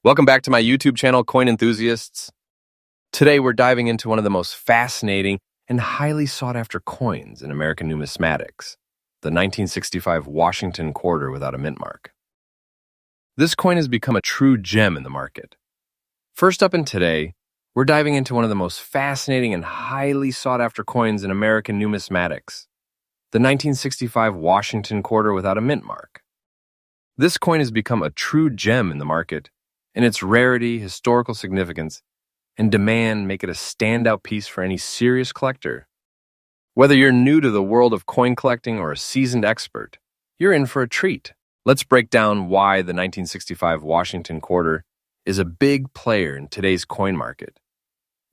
Welcome back to my YouTube channel, Coin Enthusiasts. Today we're diving into one of the most fascinating and highly sought-after coins in American numismatics, the 1965 Washington quarter without a mint mark. This coin has become a true gem in the market. First up, and today, we're diving into one of the most fascinating and highly sought-after coins in American numismatics, the 1965 Washington quarter without a mint mark. This coin has become a true gem in the market, and its rarity, historical significance, and demand make it a standout piece for any serious collector. Whether you're new to the world of coin collecting or a seasoned expert, you're in for a treat. Let's break down why the 1965 Washington quarter is a big player in today's coin market,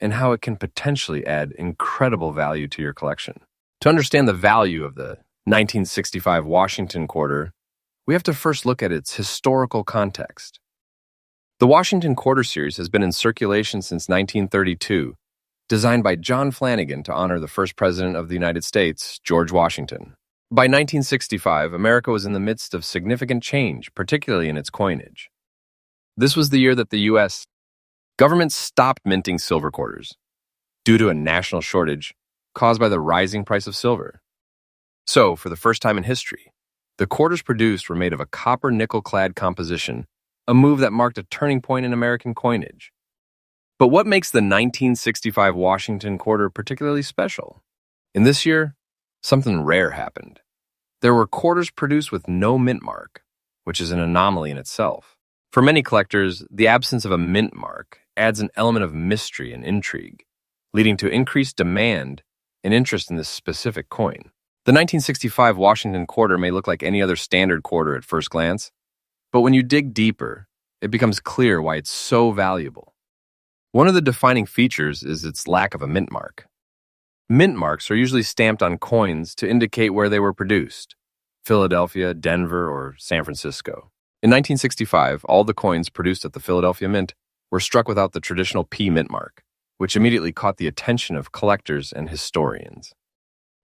and how it can potentially add incredible value to your collection. To understand the value of the 1965 Washington quarter, we have to first look at its historical context. The Washington Quarter Series has been in circulation since 1932, designed by John Flanagan to honor the first president of the United States, George Washington. By 1965, America was in the midst of significant change, particularly in its coinage. This was the year that the U.S. government stopped minting silver quarters due to a national shortage caused by the rising price of silver. So, for the first time in history, the quarters produced were made of a copper-nickel-clad composition, a move that marked a turning point in American coinage. But what makes the 1965 Washington quarter particularly special? In this year, something rare happened. There were quarters produced with no mint mark, which is an anomaly in itself. For many collectors, the absence of a mint mark adds an element of mystery and intrigue, leading to increased demand and interest in this specific coin. The 1965 Washington quarter may look like any other standard quarter at first glance, but when you dig deeper, it becomes clear why it's so valuable. One of the defining features is its lack of a mint mark. Mint marks are usually stamped on coins to indicate where they were produced: Philadelphia, Denver, or San Francisco. In 1965, all the coins produced at the Philadelphia Mint were struck without the traditional P mint mark, which immediately caught the attention of collectors and historians.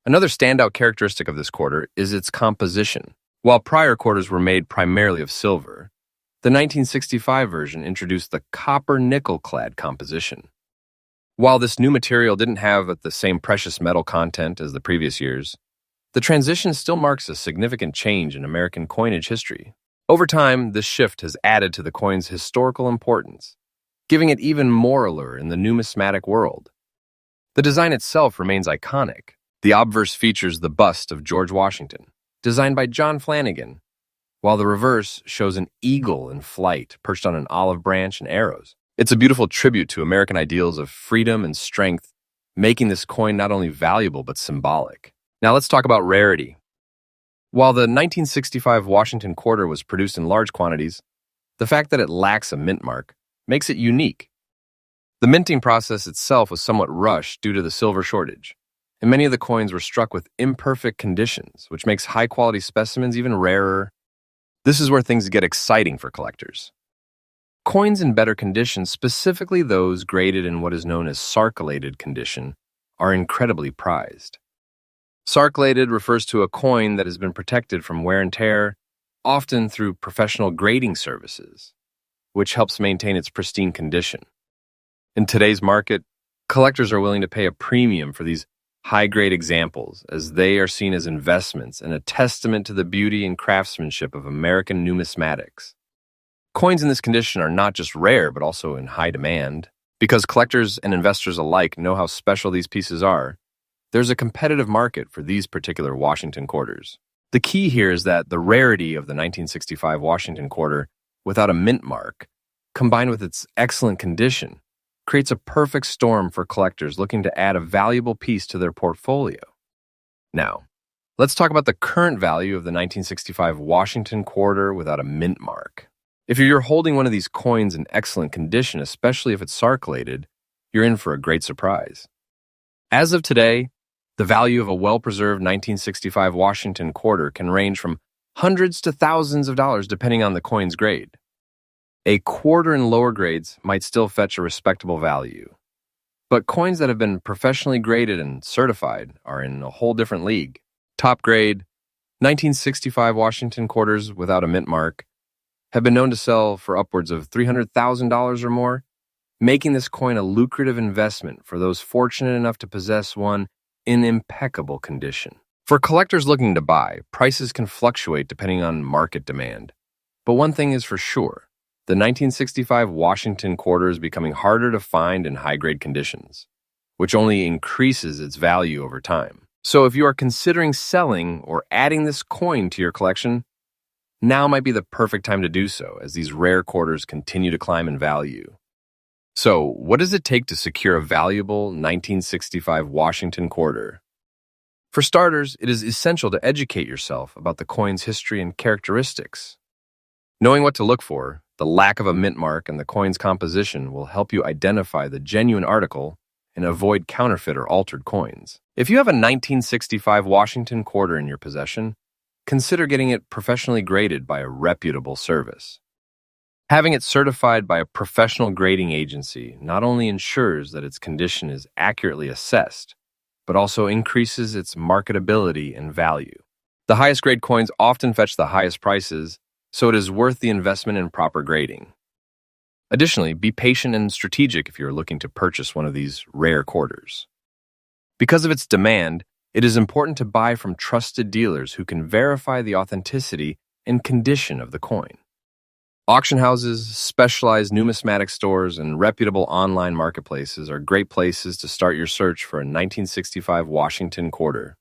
Another standout characteristic of this quarter is its composition. While prior quarters were made primarily of silver, the 1965 version introduced the copper-nickel-clad composition. While this new material didn't have the same precious metal content as the previous years, the transition still marks a significant change in American coinage history. Over time, this shift has added to the coin's historical importance, giving it even more allure in the numismatic world. The design itself remains iconic. The obverse features the bust of George Washington, designed by John Flanagan, while the reverse shows an eagle in flight perched on an olive branch and arrows. It's a beautiful tribute to American ideals of freedom and strength, making this coin not only valuable but symbolic. Now let's talk about rarity. While the 1965 Washington quarter was produced in large quantities, the fact that it lacks a mint mark makes it unique. The minting process itself was somewhat rushed due to the silver shortage, and many of the coins were struck with imperfect conditions, which makes high-quality specimens even rarer. This is where things get exciting for collectors. Coins in better condition, specifically those graded in what is known as sarculated condition, are incredibly prized. Sarculated refers to a coin that has been protected from wear and tear, often through professional grading services, which helps maintain its pristine condition. In today's market, collectors are willing to pay a premium for these high-grade examples, as they are seen as investments and a testament to the beauty and craftsmanship of American numismatics. Coins in this condition are not just rare, but also in high demand. Because collectors and investors alike know how special these pieces are, there's a competitive market for these particular Washington quarters. The key here is that the rarity of the 1965 Washington quarter without a mint mark, combined with its excellent condition, creates a perfect storm for collectors looking to add a valuable piece to their portfolio. Now, let's talk about the current value of the 1965 Washington quarter without a mint mark. If you're holding one of these coins in excellent condition, especially if it's sarculated, you're in for a great surprise. As of today, the value of a well-preserved 1965 Washington quarter can range from hundreds to thousands of dollars depending on the coin's grade. A quarter in lower grades might still fetch a respectable value, but coins that have been professionally graded and certified are in a whole different league. Top grade, 1965 Washington quarters without a mint mark, have been known to sell for upwards of $300,000 or more, making this coin a lucrative investment for those fortunate enough to possess one in impeccable condition. For collectors looking to buy, prices can fluctuate depending on market demand. But one thing is for sure, the 1965 Washington quarter is becoming harder to find in high-grade conditions, which only increases its value over time. So if you are considering selling or adding this coin to your collection, now might be the perfect time to do so as these rare quarters continue to climb in value. So, what does it take to secure a valuable 1965 Washington quarter? For starters, it is essential to educate yourself about the coin's history and characteristics. Knowing what to look for, the lack of a mint mark, and the coin's composition will help you identify the genuine article and avoid counterfeit or altered coins. If you have a 1965 Washington quarter in your possession, consider getting it professionally graded by a reputable service. Having it certified by a professional grading agency not only ensures that its condition is accurately assessed, but also increases its marketability and value. The highest grade coins often fetch the highest prices, so it is worth the investment in proper grading. Additionally, be patient and strategic if you're looking to purchase one of these rare quarters. Because of its demand, it is important to buy from trusted dealers who can verify the authenticity and condition of the coin. Auction houses, specialized numismatic stores, and reputable online marketplaces are great places to start your search for a 1965 Washington quarter.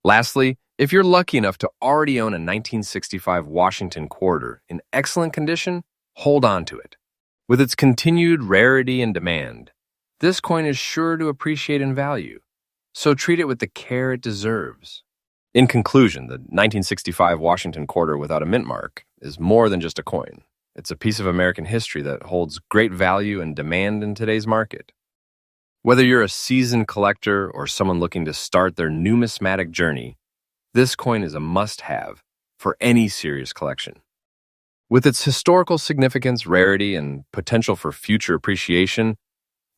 Lastly, if you're lucky enough to already own a 1965 Washington quarter in excellent condition, hold on to it. With its continued rarity and demand, this coin is sure to appreciate in value, so treat it with the care it deserves. In conclusion, the 1965 Washington quarter without a mint mark is more than just a coin. It's a piece of American history that holds great value and demand in today's market. Whether you're a seasoned collector or someone looking to start their numismatic journey, this coin is a must-have for any serious collection. With its historical significance, rarity, and potential for future appreciation,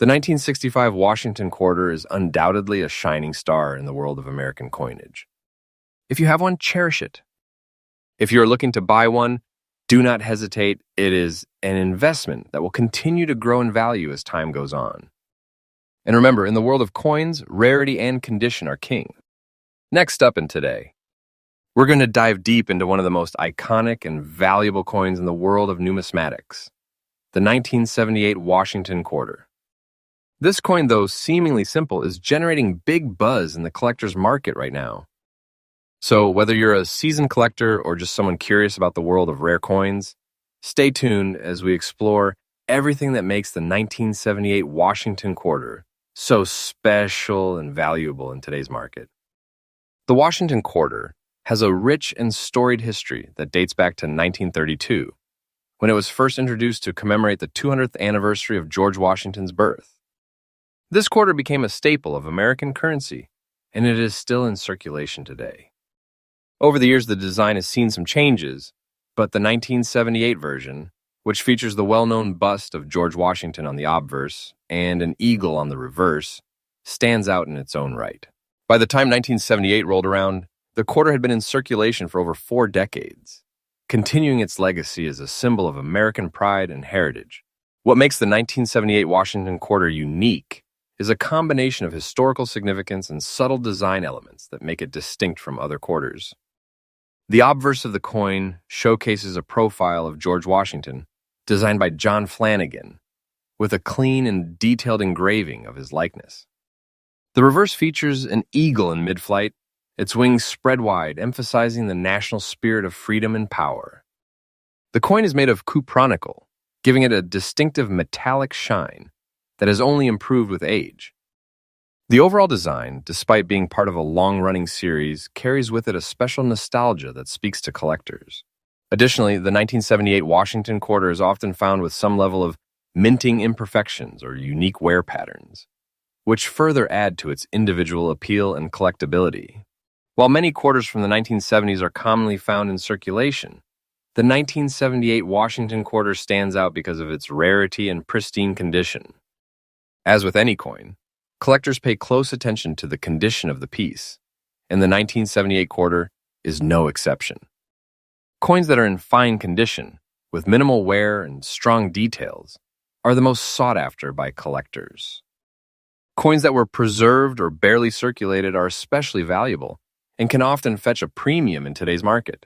the 1965 Washington quarter is undoubtedly a shining star in the world of American coinage. If you have one, cherish it. If you're looking to buy one, do not hesitate. It is an investment that will continue to grow in value as time goes on. And remember, in the world of coins, rarity and condition are king. Next up in Today, we're going to dive deep into one of the most iconic and valuable coins in the world of numismatics, the 1978 Washington quarter. This coin, though seemingly simple, is generating big buzz in the collector's market right now. So whether you're a seasoned collector or just someone curious about the world of rare coins, stay tuned as we explore everything that makes the 1978 Washington quarter so special and valuable in today's market. The Washington quarter has a rich and storied history that dates back to 1932, when it was first introduced to commemorate the 200th anniversary of George Washington's birth. This quarter became a staple of American currency, and it is still in circulation today. Over the years, the design has seen some changes, but the 1978 version, which features the well-known bust of George Washington on the obverse and an eagle on the reverse, stands out in its own right. By the time 1978 rolled around, the quarter had been in circulation for over 4 decades, continuing its legacy as a symbol of American pride and heritage. What makes the 1978 Washington quarter unique is a combination of historical significance and subtle design elements that make it distinct from other quarters. The obverse of the coin showcases a profile of George Washington, designed by John Flanagan, with a clean and detailed engraving of his likeness. The reverse features an eagle in mid-flight, its wings spread wide, emphasizing the national spirit of freedom and power. The coin is made of cupronickel, giving it a distinctive metallic shine that has only improved with age. The overall design, despite being part of a long-running series, carries with it a special nostalgia that speaks to collectors. Additionally, the 1978 Washington quarter is often found with some level of minting imperfections or unique wear patterns, which further add to its individual appeal and collectability. While many quarters from the 1970s are commonly found in circulation, the 1978 Washington quarter stands out because of its rarity and pristine condition. As with any coin, collectors pay close attention to the condition of the piece, and the 1978 quarter is no exception. Coins that are in fine condition, with minimal wear and strong details, are the most sought after by collectors. Coins that were preserved or barely circulated are especially valuable and can often fetch a premium in today's market.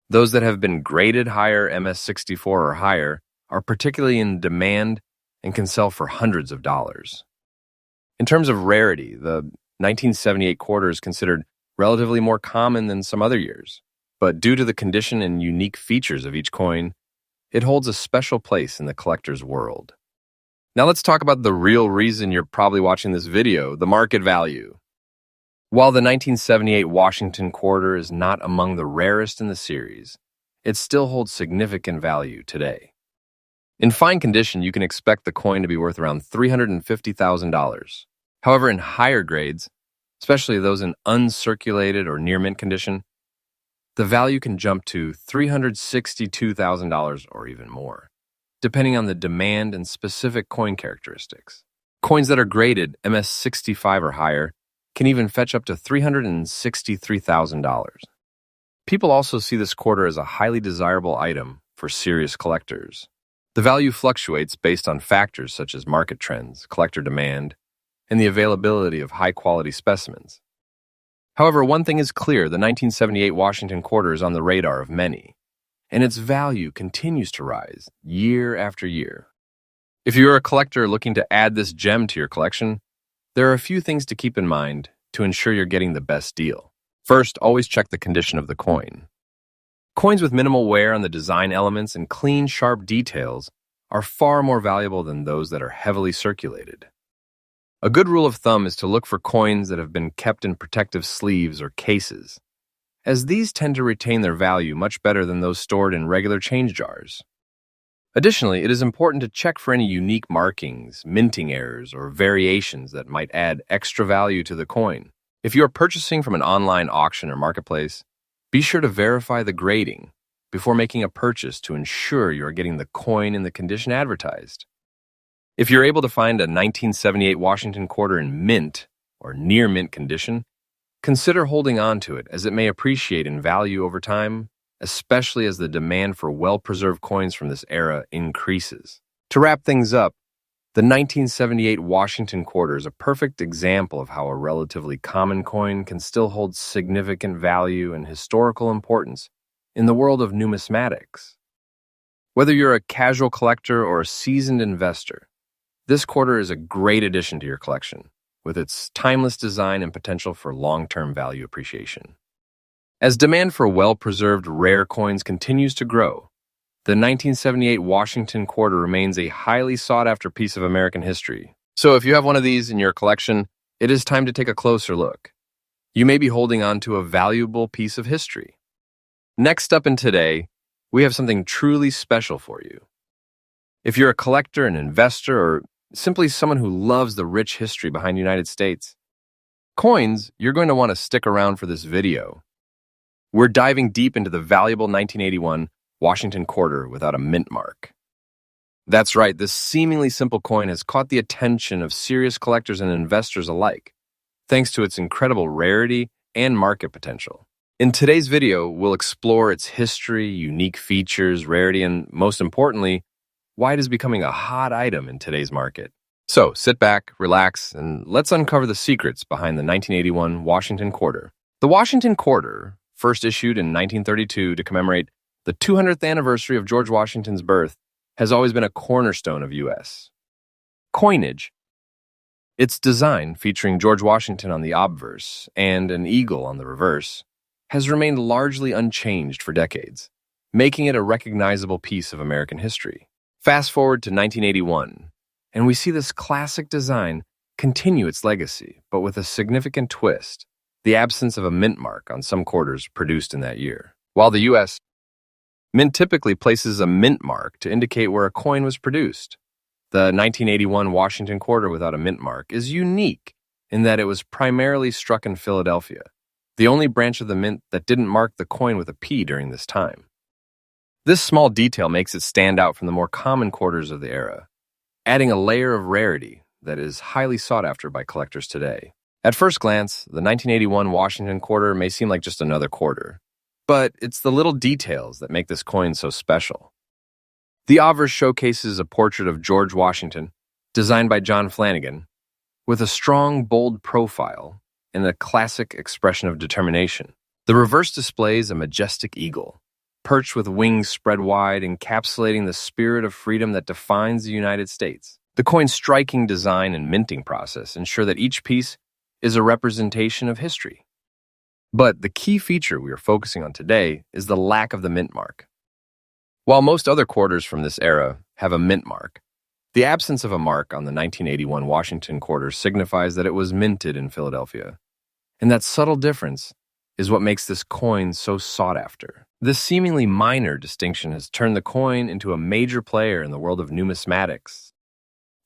Those that have been graded higher MS-64 or higher are particularly in demand and can sell for hundreds of dollars. In terms of rarity, the 1978 quarter is considered relatively more common than some other years, but due to the condition and unique features of each coin, it holds a special place in the collector's world. Now let's talk about the real reason you're probably watching this video, the market value. While the 1978 Washington quarter is not among the rarest in the series, it still holds significant value today. In fine condition, you can expect the coin to be worth around $350,000. However, in higher grades, especially those in uncirculated or near mint condition, the value can jump to $362,000 or even more, depending on the demand and specific coin characteristics. Coins that are graded MS-65 or higher can even fetch up to $363,000. People also see this quarter as a highly desirable item for serious collectors. The value fluctuates based on factors such as market trends, collector demand, and the availability of high-quality specimens. However, one thing is clear, the 1978 Washington quarter is on the radar of many, and its value continues to rise year after year. If you're a collector looking to add this gem to your collection, there are a few things to keep in mind to ensure you're getting the best deal. First, always check the condition of the coin. Coins with minimal wear on the design elements and clean, sharp details are far more valuable than those that are heavily circulated. A good rule of thumb is to look for coins that have been kept in protective sleeves or cases, as these tend to retain their value much better than those stored in regular change jars. Additionally, it is important to check for any unique markings, minting errors, or variations that might add extra value to the coin. If you are purchasing from an online auction or marketplace, be sure to verify the grading before making a purchase to ensure you are getting the coin in the condition advertised. If you're able to find a 1978 Washington quarter in mint or near mint condition, consider holding on to it as it may appreciate in value over time, especially as the demand for well-preserved coins from this era increases. To wrap things up, the 1978 Washington quarter is a perfect example of how a relatively common coin can still hold significant value and historical importance in the world of numismatics. Whether you're a casual collector or a seasoned investor, this quarter is a great addition to your collection, with its timeless design and potential for long-term value appreciation. As demand for well-preserved rare coins continues to grow, the 1978 Washington quarter remains a highly sought-after piece of American history. So if you have one of these in your collection, it is time to take a closer look. You may be holding on to a valuable piece of history. Next up in Today, we have something truly special for you. If you're a collector, an investor, or simply someone who loves the rich history behind the United States coins, you're going to want to stick around for this video. We're diving deep into the valuable 1981 Washington quarter without a mint mark. That's right, this seemingly simple coin has caught the attention of serious collectors and investors alike, thanks to its incredible rarity and market potential. In today's video, we'll explore its history, unique features, rarity, and most importantly, why it is becoming a hot item in today's market. So sit back, relax, and let's uncover the secrets behind the 1981 Washington quarter. The Washington quarter, first issued in 1932 to commemorate the 200th anniversary of George Washington's birth, has always been a cornerstone of U.S. coinage. Its design, featuring George Washington on the obverse and an eagle on the reverse, has remained largely unchanged for decades, making it a recognizable piece of American history. Fast forward to 1981, and we see this classic design continue its legacy, but with a significant twist: the absence of a mint mark on some quarters produced in that year. While the U.S. Mint typically places a mint mark to indicate where a coin was produced, the 1981 Washington quarter without a mint mark is unique in that it was primarily struck in Philadelphia, the only branch of the mint that didn't mark the coin with a P during this time. This small detail makes it stand out from the more common quarters of the era, adding a layer of rarity that is highly sought after by collectors today. At first glance, the 1981 Washington quarter may seem like just another quarter, but it's the little details that make this coin so special. The obverse showcases a portrait of George Washington, designed by John Flanagan, with a strong, bold profile and a classic expression of determination. The reverse displays a majestic eagle, perched with wings spread wide, encapsulating the spirit of freedom that defines the United States. The coin's striking design and minting process ensure that each piece is a representation of history. But the key feature we are focusing on today is the lack of the mint mark. While most other quarters from this era have a mint mark, the absence of a mark on the 1981 Washington quarter signifies that it was minted in Philadelphia. And that subtle difference is what makes this coin so sought after. This seemingly minor distinction has turned the coin into a major player in the world of numismatics.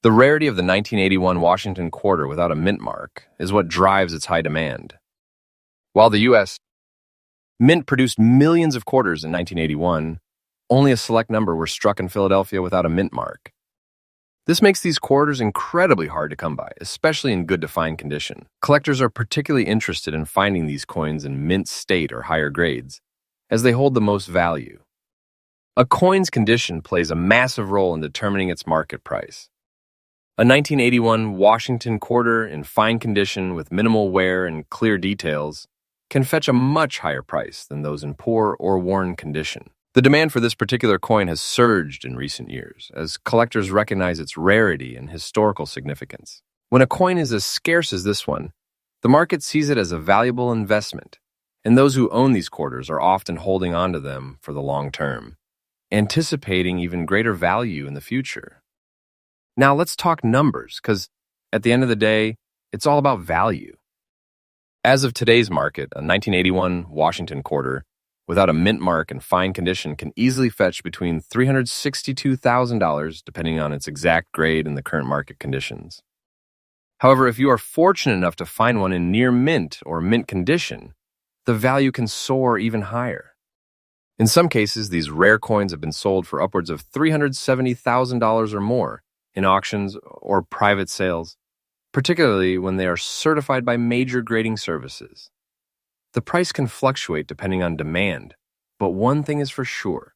The rarity of the 1981 Washington quarter without a mint mark is what drives its high demand. While the U.S. Mint produced millions of quarters in 1981, only a select number were struck in Philadelphia without a mint mark. This makes these quarters incredibly hard to come by, especially in good to fine condition. Collectors are particularly interested in finding these coins in mint state or higher grades, as they hold the most value. A coin's condition plays a massive role in determining its market price. A 1981 Washington quarter in fine condition with minimal wear and clear details can fetch a much higher price than those in poor or worn condition. The demand for this particular coin has surged in recent years as collectors recognize its rarity and historical significance. When a coin is as scarce as this one, the market sees it as a valuable investment, and those who own these quarters are often holding on to them for the long term, anticipating even greater value in the future. Now let's talk numbers, because at the end of the day, it's all about value. As of today's market, a 1981 Washington quarter without a mint mark and fine condition can easily fetch between $362,000 depending on its exact grade and the current market conditions. However, if you are fortunate enough to find one in near mint or mint condition, the value can soar even higher. In some cases, these rare coins have been sold for upwards of $370,000 or more in auctions or private sales, particularly when they are certified by major grading services. The price can fluctuate depending on demand, but one thing is for sure.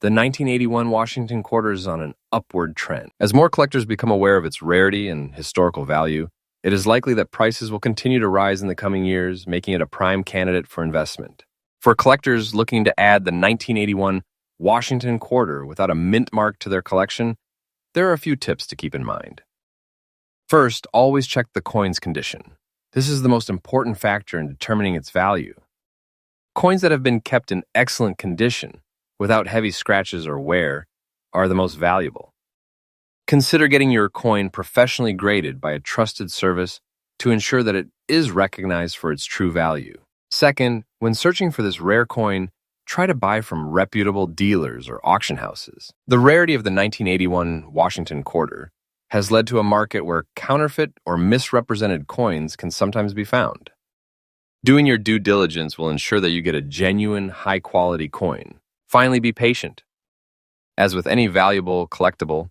The 1981 Washington quarter is on an upward trend. As more collectors become aware of its rarity and historical value, it is likely that prices will continue to rise in the coming years, making it a prime candidate for investment. For collectors looking to add the 1981 Washington quarter without a mint mark to their collection, there are a few tips to keep in mind. First, always check the coin's condition. This is the most important factor in determining its value. Coins that have been kept in excellent condition, without heavy scratches or wear, are the most valuable. Consider getting your coin professionally graded by a trusted service to ensure that it is recognized for its true value. Second, when searching for this rare coin, try to buy from reputable dealers or auction houses. The rarity of the 1981 Washington quarter has led to a market where counterfeit or misrepresented coins can sometimes be found. Doing your due diligence will ensure that you get a genuine, high-quality coin. Finally, be patient. As with any valuable collectible,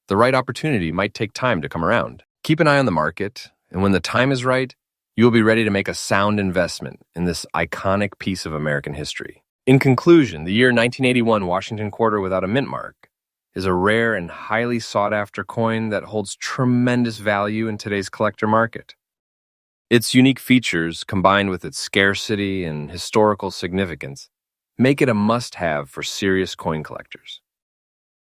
the right opportunity might take time to come around. Keep an eye on the market, and when the time is right, you will be ready to make a sound investment in this iconic piece of American history. In conclusion, the year 1981 Washington quarter without a mint mark is a rare and highly sought-after coin that holds tremendous value in today's collector market. Its unique features, combined with its scarcity and historical significance, make it a must-have for serious coin collectors.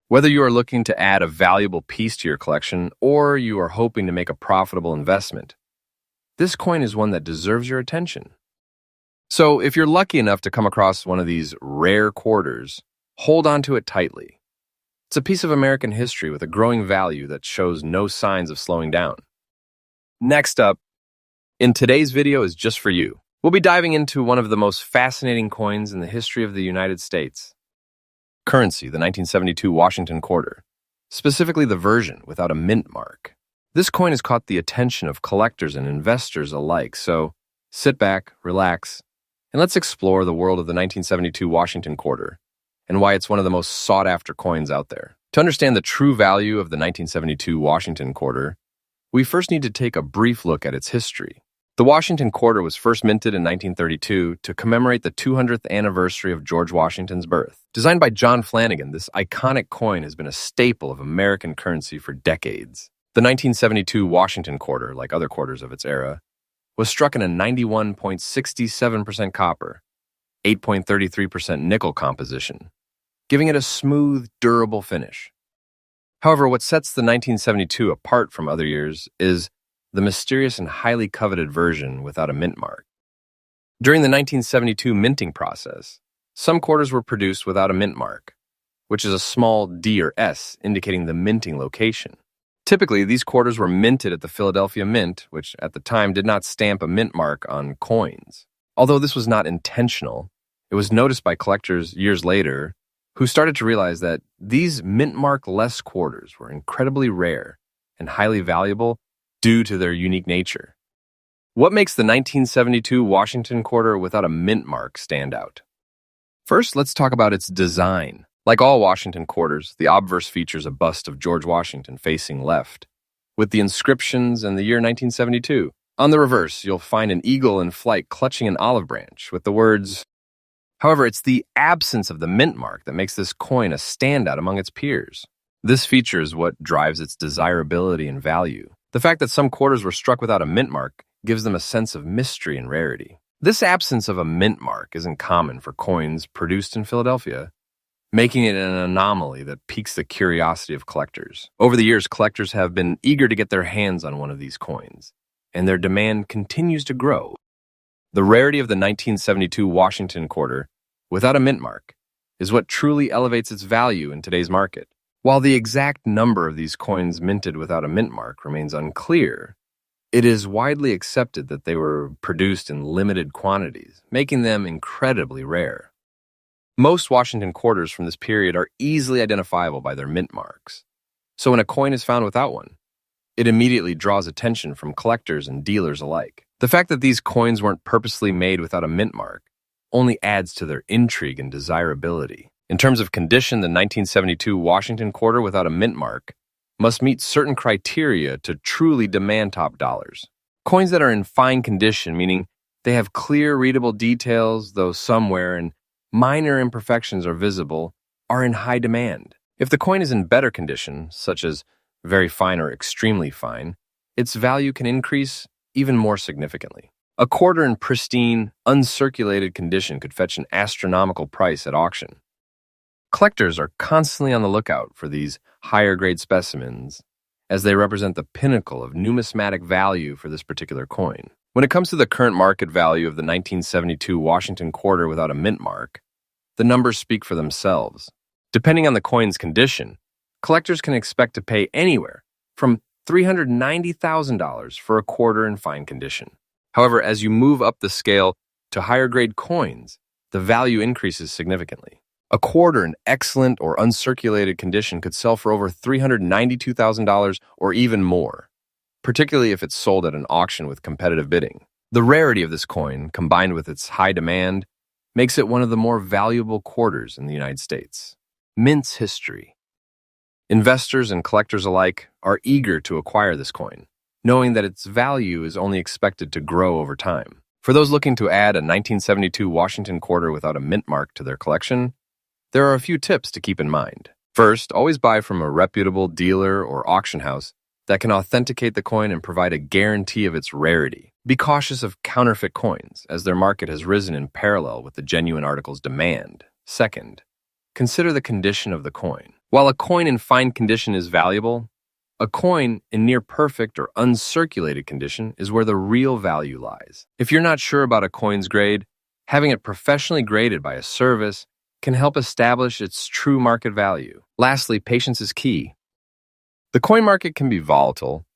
Whether you are looking to add a valuable piece to your collection or you are hoping to make a profitable investment, this coin is one that deserves your attention. So, if you're lucky enough to come across one of these rare quarters, hold on to it tightly. It's a piece of American history with a growing value that shows no signs of slowing down. Next up, in today's video is just for you. We'll be diving into one of the most fascinating coins in the history of the United States. Currency, the 1972 Washington quarter, specifically the version without a mint mark. This coin has caught the attention of collectors and investors alike, so sit back, relax, and let's explore the world of the 1972 Washington quarter and why it's one of the most sought-after coins out there. To understand the true value of the 1972 Washington quarter, we first need to take a brief look at its history. The Washington quarter was first minted in 1932 to commemorate the 200th anniversary of George Washington's birth. Designed by John Flanagan, this iconic coin has been a staple of American currency for decades. The 1972 Washington quarter, like other quarters of its era, was struck in a 91.67% copper, 8.33% nickel composition, giving it a smooth, durable finish. However, what sets the 1972 apart from other years is the mysterious and highly coveted version without a mint mark. During the 1972 minting process, some quarters were produced without a mint mark, which is a small D or S indicating the minting location. Typically, these quarters were minted at the Philadelphia Mint, which at the time did not stamp a mint mark on coins. Although this was not intentional, it was noticed by collectors years later who started to realize that these mint mark-less quarters were incredibly rare and highly valuable due to their unique nature. What makes the 1972 Washington quarter without a mint mark stand out? First, let's talk about its design. Like all Washington quarters, the obverse features a bust of George Washington facing left, with the inscriptions and the year 1972. On the reverse, you'll find an eagle in flight clutching an olive branch with the words. However, it's the absence of the mint mark that makes this coin a standout among its peers. This feature is what drives its desirability and value. The fact that some quarters were struck without a mint mark gives them a sense of mystery and rarity. This absence of a mint mark isn't common for coins produced in Philadelphia, making it an anomaly that piques the curiosity of collectors. Over the years, collectors have been eager to get their hands on one of these coins, and their demand continues to grow. The rarity of the 1972 Washington quarter, without a mint mark, is what truly elevates its value in today's market. While the exact number of these coins minted without a mint mark remains unclear, it is widely accepted that they were produced in limited quantities, making them incredibly rare. Most Washington quarters from this period are easily identifiable by their mint marks, so when a coin is found without one, it immediately draws attention from collectors and dealers alike. The fact that these coins weren't purposely made without a mint mark only adds to their intrigue and desirability. In terms of condition, the 1972 Washington quarter without a mint mark must meet certain criteria to truly demand top dollars. Coins that are in fine condition, meaning they have clear, readable details, though somewhere, and minor imperfections are visible, are in high demand. If the coin is in better condition, such as very fine or extremely fine, its value can increase even more significantly. A quarter in pristine, uncirculated condition could fetch an astronomical price at auction. Collectors are constantly on the lookout for these higher-grade specimens, as they represent the pinnacle of numismatic value for this particular coin. When it comes to the current market value of the 1972 Washington quarter without a mint mark, the numbers speak for themselves. Depending on the coin's condition, collectors can expect to pay anywhere from $390,000 for a quarter in fine condition. However, as you move up the scale to higher-grade coins, the value increases significantly. A quarter in excellent or uncirculated condition could sell for over $392,000 or even more, particularly if it's sold at an auction with competitive bidding. The rarity of this coin, combined with its high demand, makes it one of the more valuable quarters in the United States. Mint's history. Investors and collectors alike are eager to acquire this coin, knowing that its value is only expected to grow over time. For those looking to add a 1972 Washington quarter without a mint mark to their collection, there are a few tips to keep in mind. First, always buy from a reputable dealer or auction house that can authenticate the coin and provide a guarantee of its rarity. Be cautious of counterfeit coins, as their market has risen in parallel with the genuine article's demand. Second, consider the condition of the coin. While a coin in fine condition is valuable, a coin in near perfect or uncirculated condition is where the real value lies. If you're not sure about a coin's grade, having it professionally graded by a service can help establish its true market value. Lastly, patience is key. The coin market can be volatile,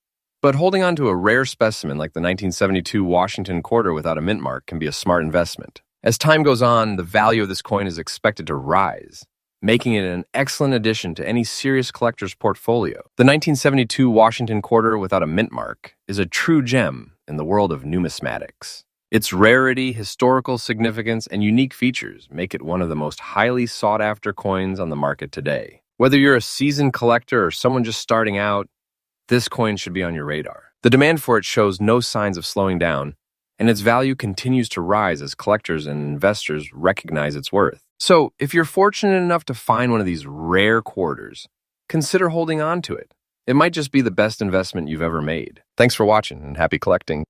but holding on to a rare specimen like the 1972 Washington quarter without a mint mark can be a smart investment. As time goes on, the value of this coin is expected to rise, making it an excellent addition to any serious collector's portfolio. The 1972 Washington quarter without a mint mark is a true gem in the world of numismatics. Its rarity, historical significance, and unique features make it one of the most highly sought-after coins on the market today. Whether you're a seasoned collector or someone just starting out, this coin should be on your radar. The demand for it shows no signs of slowing down, and its value continues to rise as collectors and investors recognize its worth. So, if you're fortunate enough to find one of these rare quarters, consider holding on to it. It might just be the best investment you've ever made. Thanks for watching and happy collecting.